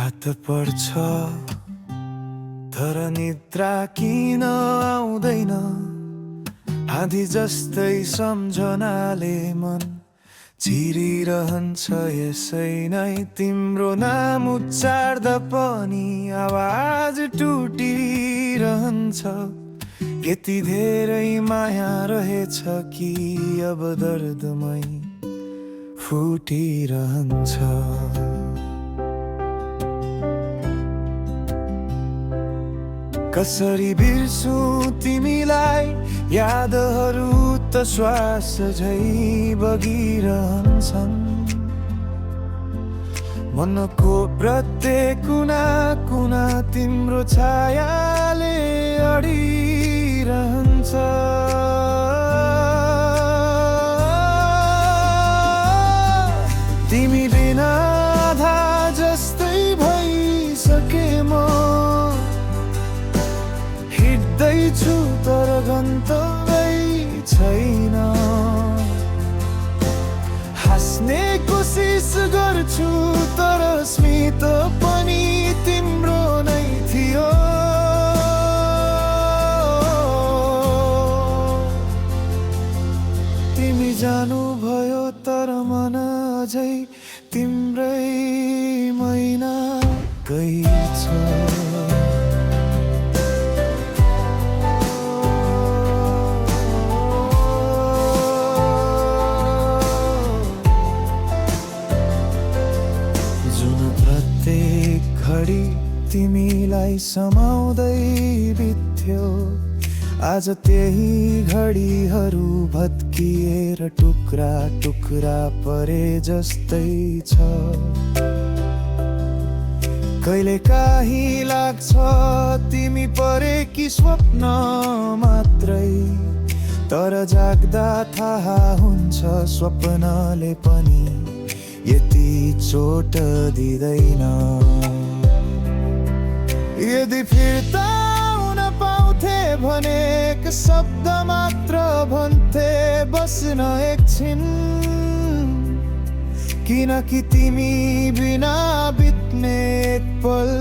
रात पर्छ तर निद्रा किन आउँदैन आधी जस्तै सम्झनाले मन चिरिरहन्छ यसै नै तिम्रो नाम उच्चार्दा पनि आवाज टुटिरहन्छ यति धेरै माया रहेछ कि अब दर्दमै फुटिरहन्छ कसरी बिर्सु तिमीलाई यादहरू त श्वास झै बगिरहन्छन् मनको प्रत्येक कुना कुना तिम्रो छायाले अडिरहन्छ तिमी बिना आधा जस्तै भइसके म हिँड्दैछु तर गन्तव्य छैन हाँस्ने कोसिस गर्छु तर स्मित पनि तिम्रो नै थियो तिमी जानुभयो तर मन अझै तिम्रै महिना गई छ घडी तिमीलाई समाउँदै बित्थ्यो आज त्यही घडीहरू भत्किएर टुक्रा टुक्रा परे जस्तै छ कहिलेकाहीँ लाग्छ तिमी परेकी स्वप्न मात्रै तर जाग्दा थाहा हुन्छ स्वप्नले पनि यति चोट दिँदैन यदि फिर्ता हुन पाउँथे भने एक शब्द मात्र भन्थे बस्न एकछिन किनकि तिमी बिना बित्ने एक पल